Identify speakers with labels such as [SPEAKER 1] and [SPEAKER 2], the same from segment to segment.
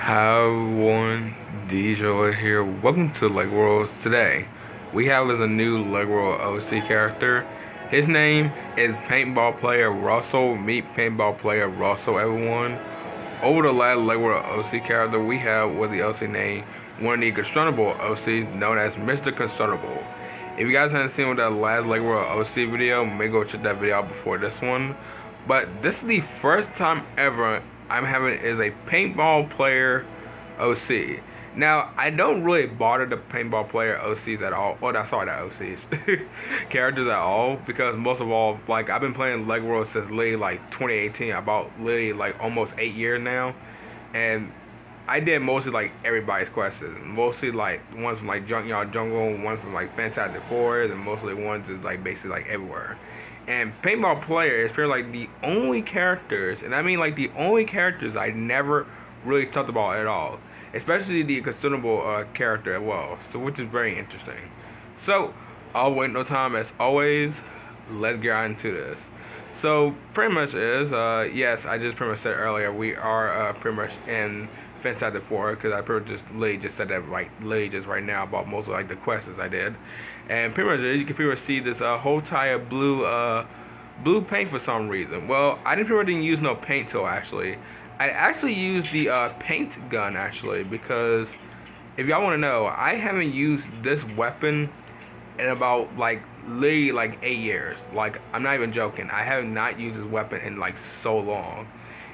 [SPEAKER 1] Hi everyone, DJ here. Welcome to Lego World. Today, we have as a new Lego World OC character. His name is Paintball Player Russell. Meet Paintball Player Russell, everyone. Over the last Lego World OC character we have was the OC name, one of the constructible OC known as Mr. Constructible. If you guys haven't seen that last Lego World OC video, maybe go check that video out before this one. But this is the first time ever I'm having is a paintball player OC. Now, I don't really bother the paintball player OCs at all. Oh, that's sorry, not OCs. Characters at all. Because most of all, like, I've been playing Lego World since literally, like, 2018. About literally, like, almost 8 years now. And I did mostly, like, everybody's quests. Mostly, like, ones from, like, Junkyard Jungle, ones from, like, Fantastic Forest, and mostly ones is, like, basically, like, everywhere. And Paintball Player is pretty like the only characters, and I mean like the only characters I never really talked about at all. Especially the consumable character as well, so which is very interesting. So, I'll wait no time as always, let's get on into this. So, pretty much is, yes, I just pretty much said earlier, we are pretty much in Fantastic Four, because I pretty much just literally just said that literally just right now about most of like the quests I did. And pretty much you can pretty much see this whole tire of blue paint for some reason. Well, I didn't pretty much didn't use no paint tool actually. I actually used the paint gun actually, because if y'all want to know, I haven't used this weapon in about like literally like 8 years. Like, I'm not even joking. I have not used this weapon in like so long.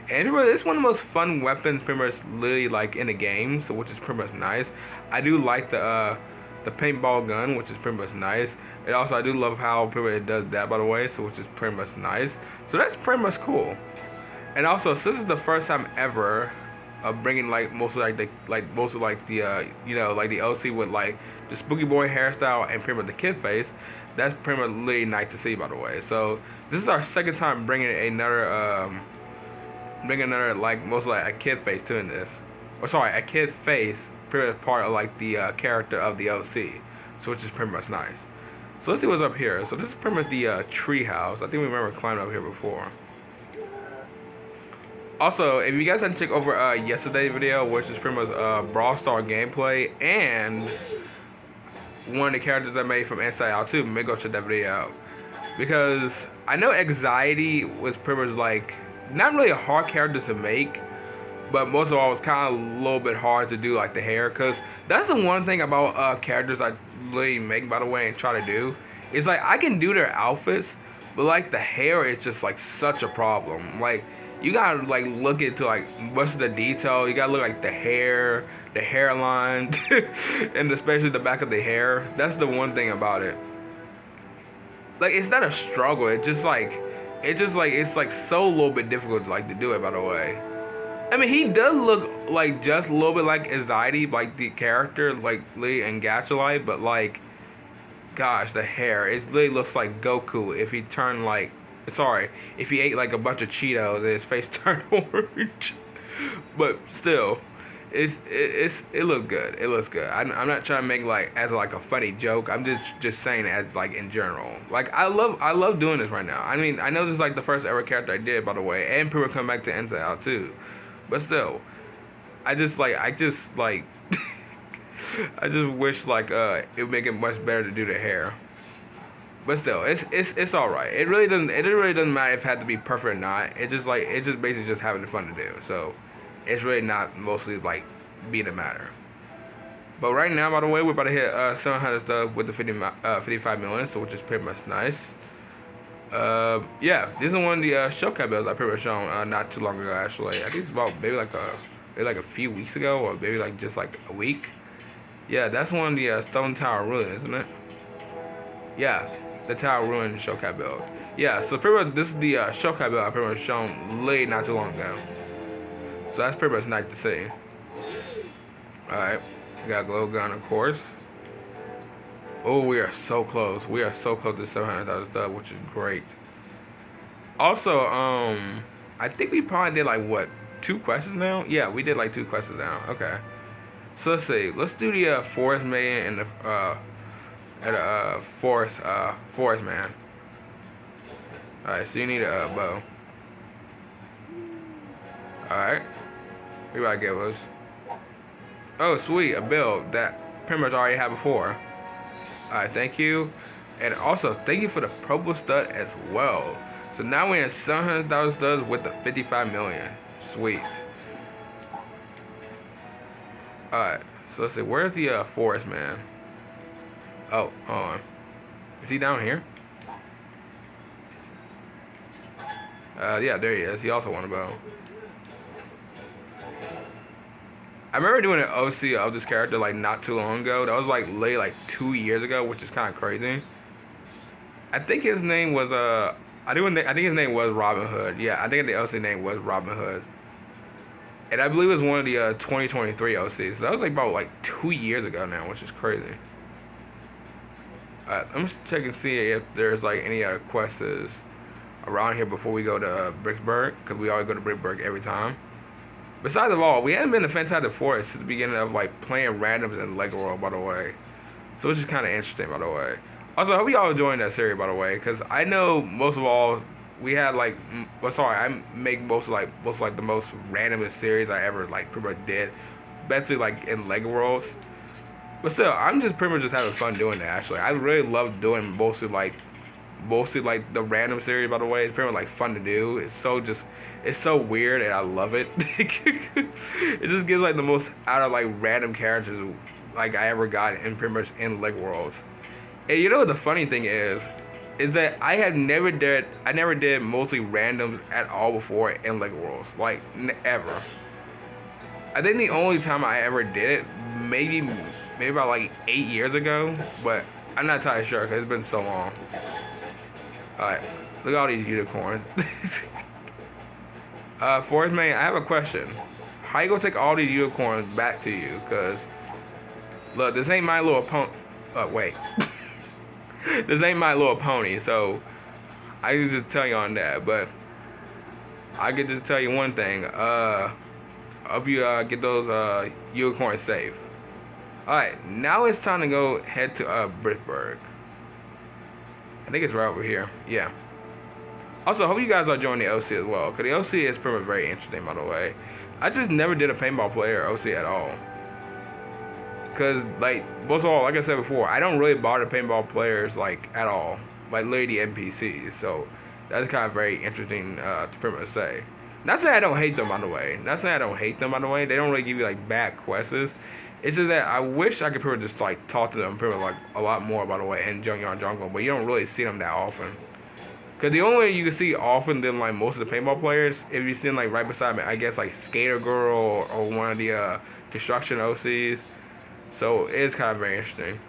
[SPEAKER 1] And it's one of the most fun weapons pretty much literally like in the game, so which is pretty much nice. I do like the paintball gun, which is pretty much nice. And also I do love how pretty much it does that, by the way, so which is pretty much nice. So that's pretty much cool. And also, since it's the first time ever of bringing like mostly like the you know, like the OC with like the spooky boy hairstyle and pretty much the kid face, that's pretty much really nice to see, by the way. So this is our second time bringing another like mostly like a kid face to this, or sorry, a kid face pretty much part of like the character of the OC, so which is pretty much nice. So let's see what's up here. So this is pretty much the tree house. I think we remember climbing up here before. Also, if you guys hadn't checked over yesterday's video, which is pretty much Brawl Star gameplay and one of the characters I made from Inside Out 2, maybe go check that video out. Because I know Anxiety was pretty much like not really a hard character to make, but most of all, it's kind of a little bit hard to do like the hair, because that's the one thing about characters I really make, by the way, and try to do. It's like I can do their outfits, but like the hair is just like such a problem. Like, you gotta like look into like much of the detail. You gotta look like the hair, the hairline, and especially the back of the hair. That's the one thing about it. Like, it's not a struggle. It's like so a little bit difficult like to do it, by the way. I mean, he does look like just a little bit like Anxiety, like the character, like Lee and Gatchalite, but like, gosh, the hair, it literally looks like Goku if he turned like, sorry, if he ate like a bunch of Cheetos and his face turned orange. But still, it looks good. It looks good. I'm not trying to make like as like a funny joke. I'm just saying as like in general. Like, I love doing this right now. I mean, I know this is like the first ever character I did, by the way, and people come back to Inside Out too. But still, I just like I just wish like it would make it much better to do the hair. But still, it's all right. It really doesn't matter if it had to be perfect or not. It's just basically just having fun to do. So it's really not mostly like be the matter. But right now, by the way, we're about to hit 700 stuff with the 55 million, so which is pretty much nice. Yeah, this is one of the showcase builds I pretty much shown not too long ago, actually. I think it's about maybe like a few weeks ago, or maybe like just like a week. Yeah, that's one of the Stone Tower Ruin, isn't it? Yeah, the Tower Ruin showcase build. Yeah, so pretty much this is the showcase build I pretty much shown late not too long ago. So that's pretty much nice to see. Alright, we got glow gun, of course. Oh, we are so close. We are so close to 700,000 stuff, which is great. Also, I think we probably did like what, 2 quests now? Yeah, we did like 2 quests now. Okay. So let's see. Let's do the forest man and the forest man. All right. So you need a bow. All right. What you about to give us? Oh, sweet, a build that pretty much already had before. Alright, thank you. And also, thank you for the purple stud as well. So now we're in 700,000 studs with the 55 million. Sweet. Alright, so let's see, where's the forest man? Oh, hold on. Is he down here? Yeah, there he is. He also won a bow. I remember doing an OC of this character like not too long ago. That was like literally like 2 years ago, which is kind of crazy. I think his name was I think his name was Robin Hood. Yeah, I think the OC name was Robin Hood. And I believe it was one of the 2023 OCs. So that was like about like 2 years ago now, which is crazy. I'm just checking to see if there's like any other quests around here before we go to Bricksburg, because we always go to Bricksburg every time. Besides of all, we haven't been to Fantastic Forest since the beginning of like playing randoms in Lego World, by the way. So it's just kind of interesting, by the way. Also, I hope y'all enjoying that series, by the way, because I know most of all we had like, well, sorry, I make most like the most randomest series I ever like pretty much did, especially like in Lego Worlds. But still, I'm just pretty much just having fun doing that. Actually, I really love doing mostly like the random series. By the way, it's pretty much like fun to do. It's so weird and I love it. It just gives like the most out of like random characters like I ever got in pretty much in Lego Worlds. And you know what the funny thing is that I never did mostly randoms at all before in Lego Worlds, like ever. I think the only time I ever did it, maybe about like 8 years ago, but I'm not entirely sure because it's been so long. Alright, look at all these unicorns. Forest Man, I have a question. How you gonna take all these unicorns back to you? Cause look, this ain't My Little Pony. Wait. This ain't My Little Pony, so I can just tell you on that. But I get to tell you one thing. Hope you get those unicorns safe. Alright, now it's time to go head to Bricksburg. I think it's right over here. Yeah. Also, hope you guys are enjoying the OC as well, because the OC is pretty much very interesting, by the way. I just never did a paintball player OC at all. Because, like, most of all, like I said before, I don't really bother paintball players, like, at all. Like, literally the NPCs. So, that's kind of very interesting to pretty much say. Not saying I don't hate them, by the way. Not saying I don't hate them, by the way. They don't really give you, like, bad quests. It's just that I wish I could pretty much just, like, talk to them pretty much, like, a lot more, by the way, in Junkyard Jungle. But you don't really see them that often. Because the only way you can see often than, like, most of the paintball players, if you see them, like, right beside me, I guess, like, Skater Girl or one of the construction OCs. So, it's kind of very interesting.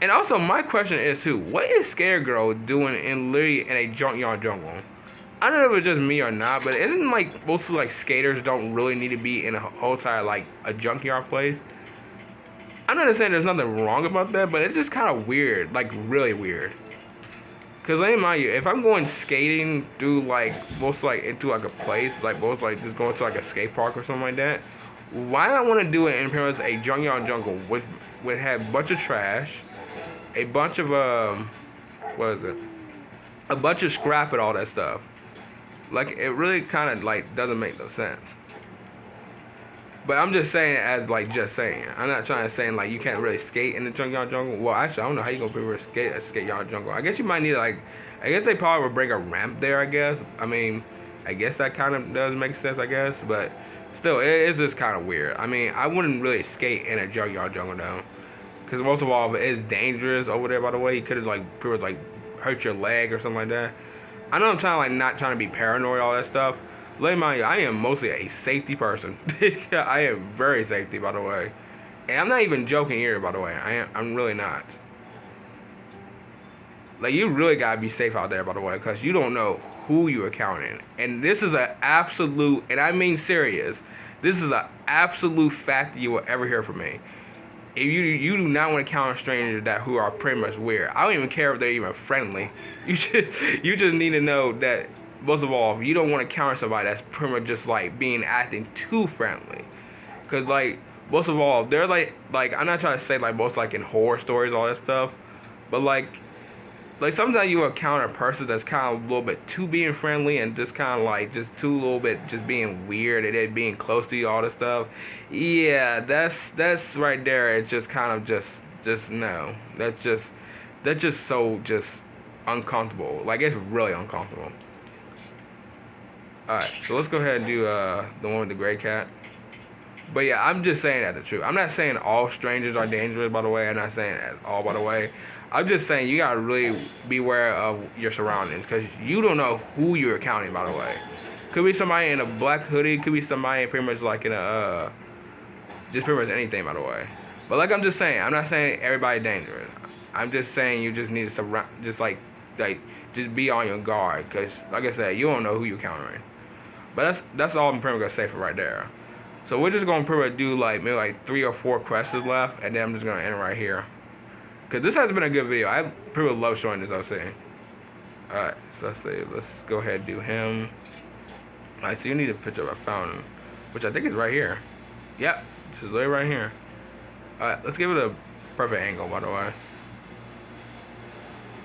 [SPEAKER 1] And also, my question is, too, what is Skater Girl doing literally in a Junkyard Jungle? I don't know if it's just me or not, but isn't, like, most of, like, skaters don't really need to be in a whole entire, like, a junkyard place? I'm not saying there's nothing wrong about that, but it's just kind of weird, like, really weird. Because let me remind you, if I'm going skating through, like, most, like, into, like, a place, like, most, like, just going to, like, a skate park or something like that, why do I want to do it in pretty much a Junkyard Jungle with have a bunch of trash, a bunch of, what is it? A bunch of scrap and all that stuff. Like, it really kind of, like, doesn't make no sense. But I'm just saying it as, like, just saying. I'm not trying to say, like, you can't really skate in the Junkyard Jungle. Well, actually, I don't know how you gonna be able to skate at Skateyard Jungle. I guess you might need, like, I guess they probably would bring a ramp there, I guess. I mean, I guess that kind of does make sense, I guess. But still, it's just kind of weird. I mean, I wouldn't really skate in a Junkyard Jungle, though. Because most of all, it's dangerous over there, by the way. You could have, like, pretty much, like, hurt your leg or something like that. I know I'm trying to, like, not trying to be paranoid, all that stuff. Let me mind you, I am mostly a safety person. I am very safety, by the way. And I'm not even joking here, by the way. I'm really not. Like, you really gotta be safe out there, by the way, because you don't know who you're encountering. And this is an absolute, and I mean serious, this is an absolute fact that you will ever hear from me. If you do not want to encounter strangers who are pretty much weird. I don't even care if they're even friendly. You just need to know that, most of all, if you don't want to encounter somebody that's pretty much just like acting too friendly. Cause like, most of all, they're like I'm not trying to say like most like in horror stories, all that stuff, but like like sometimes you encounter a person that's kind of a little bit too being friendly and just kind of like just too little bit just being weird and then being close to you all this stuff. Yeah, that's right there. It's just kind of just no. That's just so just uncomfortable. Like it's really uncomfortable. All right, so let's go ahead and do the one with the gray cat. But yeah, I'm just saying that the truth. I'm not saying all strangers are dangerous, by the way. I'm not saying at all, by the way. I'm just saying you gotta really beware of your surroundings because you don't know who you're encountering, by the way. Could be somebody in a black hoodie. Could be somebody pretty much like in a just pretty much anything, by the way. But like I'm just saying, I'm not saying everybody's dangerous. I'm just saying you just need to surround, just like just be on your guard because, like I said, you don't know who you're encountering. But that's all I'm pretty much gonna say for right there. So we're just gonna pretty much do like maybe like 3 or 4 quests left, and then I'm just gonna end right here. Cause this has been a good video. I pretty much love showing this OC. Alright, so let's see. Let's go ahead and do him. Alright, so you need a picture of a fountain, which I think is right here. Yep, just lay right here. Alright, let's give it a perfect angle, by the way.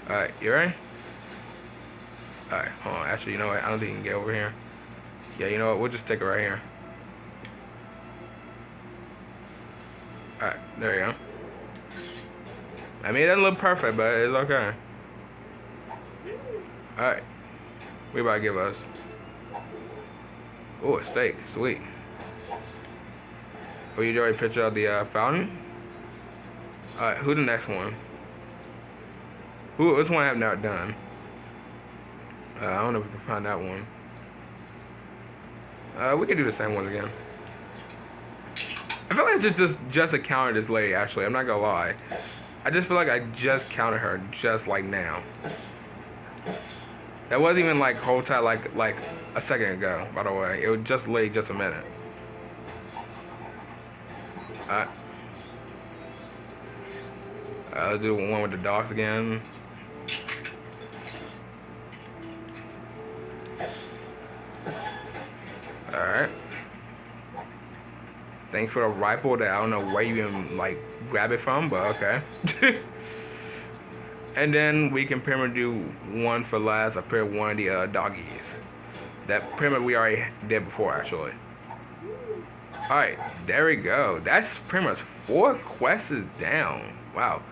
[SPEAKER 1] Alright, you ready? Alright, hold on. Actually, you know what? I don't think you can get over here. Yeah, you know what? We'll just take it right here. Alright, there you go. I mean, it doesn't look perfect, but it's okay. Alright. We about to give us. Oh, a steak. Sweet. Oh, you already picture of the fountain? Alright, who the next one? Which one I have not done? I don't know if we can find that one. We can do the same ones again. I feel like I just encountered this lady, actually. I'm not gonna lie. I just feel like I just counted her just like now. That wasn't even like whole time like a second ago, by the way. It was just late just a minute. Let's do one with the dogs again. Alright. Thanks for the rifle that I don't know where you even like grab it from, but okay. And then we can pretty much do one for last. I paired one of the doggies. That pretty much we already did before, actually. Alright, there we go. That's pretty much 4 quests down. Wow.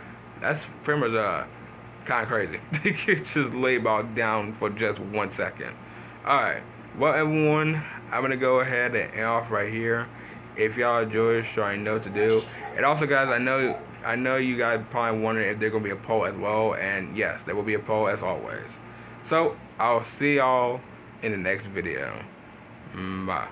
[SPEAKER 1] That's pretty much kind of crazy. Just lay about down for just 1 second. Alright. Well, everyone, I'm going to go ahead and end off right here. If y'all enjoy it, sure I know what to do. And also, guys, I know you guys probably wondering if there's going to be a poll as well. And yes, there will be a poll as always. So, I'll see y'all in the next video. Bye.